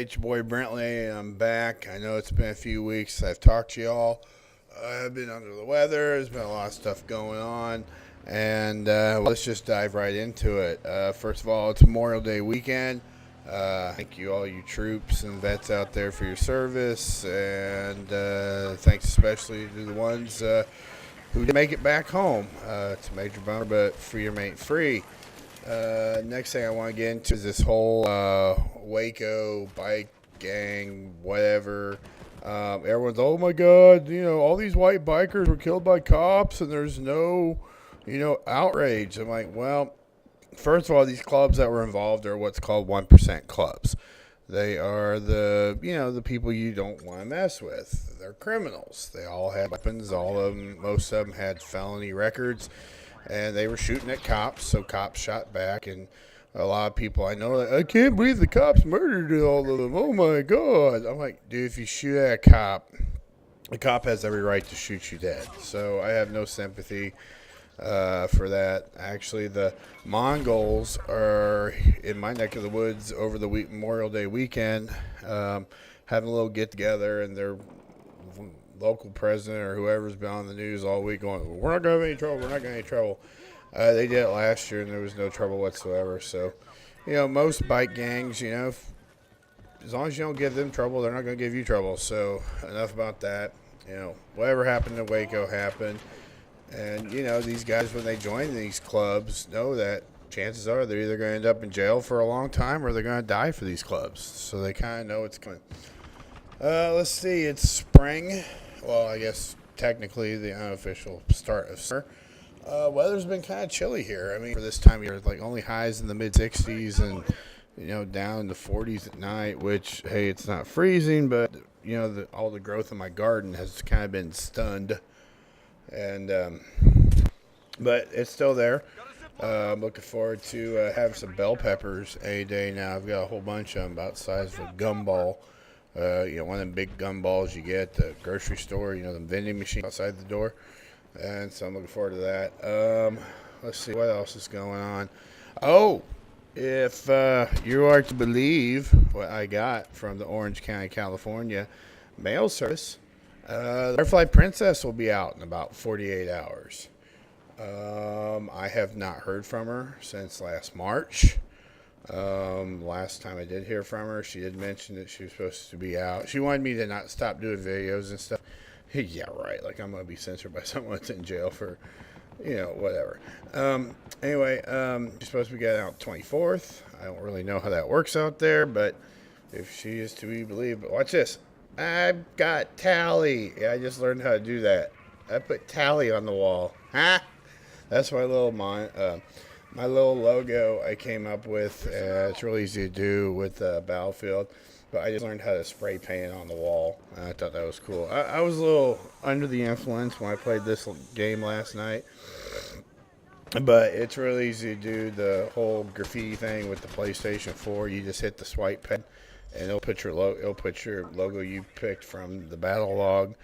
it's your boy Brently. I'm back. I know it's been a few weeks I've talked to y'all. I've been under the weather. There's been a lot of stuff going on. And let's just dive right into it. First of all, it's Memorial Day weekend. Thank you, all you troops and vets out there, for your service. And thanks especially to the ones who didn't make it back home. It's a major bummer, but free or ain't free. Next thing I want to get into is this whole Waco bike gang, whatever. Everyone's, oh my God, all these white bikers were killed by cops and there's no, outrage. I'm like, well, first of all, these clubs that were involved are what's called 1% clubs. They are the people you don't want to mess with. They're criminals. They all had weapons. Most of them had felony records. And they were shooting at cops, so cops shot back. And a lot of people I know, I can't believe the cops murdered all of them. Oh, my God. I'm like, dude, if you shoot at a cop, the cop has every right to shoot you dead. So I have no sympathy for that. Actually, the Mongols are in my neck of the woods over the Memorial Day weekend, having a little get-together, and their local president or whoever's been on the news all week going, we're not going to have any trouble, we're not going to have any trouble. They did it last year, and there was no trouble whatsoever. So, most bike gangs, as long as you don't give them trouble, they're not going to give you trouble. So, enough about that. Whatever happened in Waco happened. And, these guys, when they join these clubs, know that chances are they're either going to end up in jail for a long time or they're going to die for these clubs. So they kind of know it's coming. Let's see. It's spring. Well, I guess technically the unofficial start of summer. Weather's been kind of chilly here. I mean, for this time of year, like only highs in the mid-60s and, down in the 40s at night, which, hey, it's not freezing, but, all the growth in my garden has kind of been stunned. And but it's still there. I'm looking forward to having some bell peppers any day now. I've got a whole bunch of them about the size of a gumball. One of them big gumballs you get at the grocery store, the vending machine outside the door. And so I'm looking forward to that. Let's see what else is going on. Oh, if you are to believe what I got from the Orange County, California mail service, the Butterfly Princess will be out in about 48 hours. I have not heard from her since last March. Last time I did hear from her, she did mention that she was supposed to be out. She wanted me to not stop doing videos and stuff. Yeah, right. Like I'm going to be censored by someone that's in jail for, whatever. Anyway, she's supposed to be getting out 24th. I don't really know how that works out there, but if she is to be believed, but watch this. I've got tally. Yeah, I just learned how to do that. I put tally on the wall. Huh? That's my little my little logo I came up with. It's really easy to do with Battlefield, but I just learned how to spray paint on the wall. I thought that was cool. I was a little under the influence when I played this game last night, but it's really easy to do the whole graffiti thing with the PlayStation 4. You just hit the swipe pad, and it'll put your logo you picked from the battle log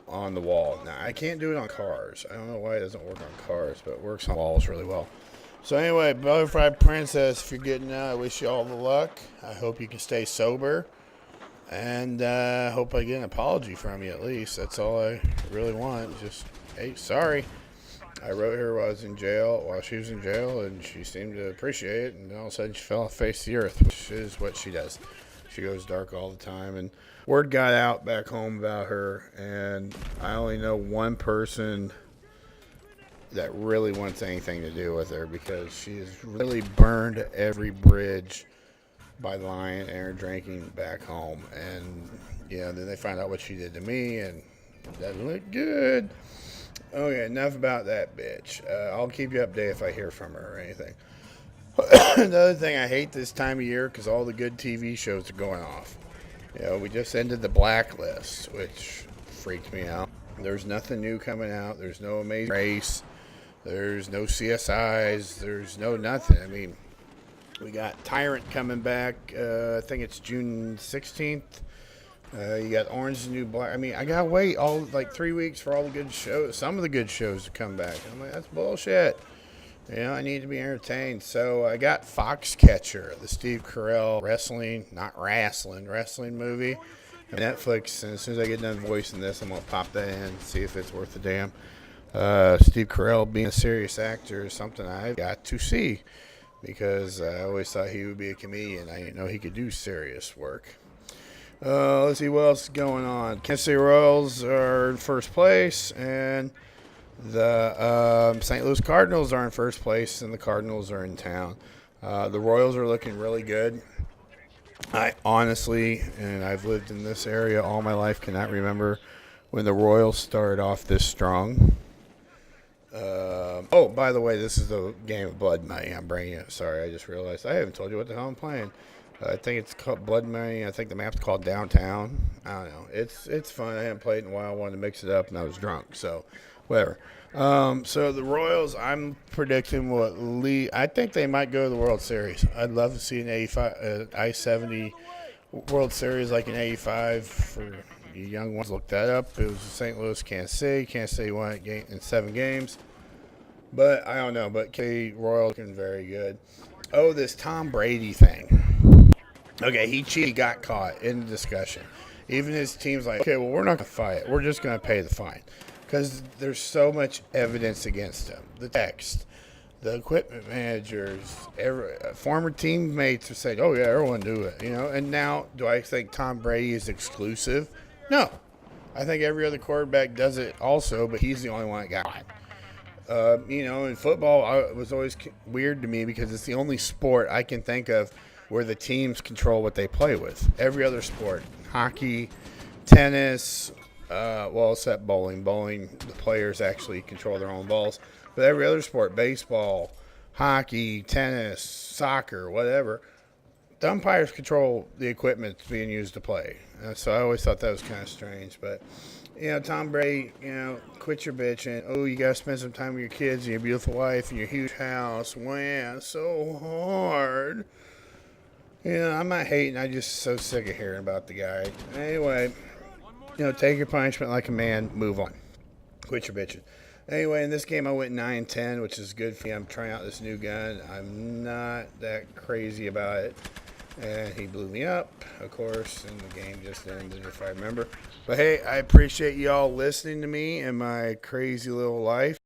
on the wall. Now, I can't do it on cars. I don't know why it doesn't work on cars, but it works on walls really well. So anyway, Butterfly Princess, if you're getting out, I wish you all the luck. I hope you can stay sober. And I hope I get an apology from you at least. That's all I really want. Just, hey, sorry. I wrote her while she was in jail, and she seemed to appreciate it. And all of a sudden, she fell off the face of the earth, which is what she does. She goes dark all the time. And word got out back home about her, and I only know one person that really wants anything to do with her because she has really burned every bridge by lying and her drinking back home. And, then they find out what she did to me, and it doesn't look good. Okay, enough about that bitch. I'll keep you updated if I hear from her or anything. Another thing, I hate this time of year because all the good TV shows are going off. We just ended the Blacklist, which freaked me out. There's nothing new coming out. There's no Amazing Race. There's no CSIs. There's no nothing. I mean, we got Tyrant coming back. I think it's June 16th. You got Orange is the New Black. I mean, I gotta wait all 3 weeks for all the good shows. Some of the good shows to come back. I'm like, that's bullshit. I need to be entertained. So I got Foxcatcher, the Steve Carell wrestling movie on Netflix. And as soon as I get done voicing this, I'm going to pop that in and see if it's worth a damn. Steve Carell being a serious actor is something I've got to see because I always thought he would be a comedian. I didn't know he could do serious work. Let's see what else is going on. Kansas City Royals are in first place, and the St. Louis Cardinals are in first place, and the Cardinals are in town. The Royals are looking really good. I honestly, and I've lived in this area all my life, cannot remember when the Royals started off this strong. Oh, by the way, this is the game of Blood Money. I'm bringing it. Sorry, I just realized I haven't told you what the hell I'm playing. I think it's called Blood Money. I think the map's called Downtown. I don't know. It's fun. I haven't played in a while. I wanted to mix it up, and I was drunk, so whatever. So the Royals, I'm predicting I think they might go to the World Series. I'd love to see an 85 I-70 World Series like an 85 for you young ones. Look that up. It was St. Louis, Kansas City. Kansas City won it in 7 games. But I don't know. But Royals looking very good. Oh, this Tom Brady thing. Okay, he cheated, got caught in the discussion. Even his team's like, okay, well, we're not going to fight. We're just going to pay the fine. Because there's so much evidence against him. The text, the equipment managers, former teammates have said, oh, yeah, everyone do it. And now, do I think Tom Brady is exclusive? No. I think every other quarterback does it also, but he's the only one that got caught. In football, it was always weird to me because it's the only sport I can think of where the teams control what they play with. Every other sport, hockey, tennis, except bowling. Bowling, the players actually control their own balls. But every other sport, baseball, hockey, tennis, soccer, whatever, the umpires control the equipment that's being used to play. So I always thought that was kind of strange. But, Tom Brady, quit your bitching. Oh, you got to spend some time with your kids and your beautiful wife and your huge house. Man, it's so hard. I'm not hating. I'm just so sick of hearing about the guy. Anyway, take your punishment like a man. Move on. Quit your bitching. Anyway, in this game, I went 9-10, which is good for me. I'm trying out this new gun. I'm not that crazy about it. And he blew me up, of course, and the game just ended, if I remember. But, hey, I appreciate you all listening to me and my crazy little life.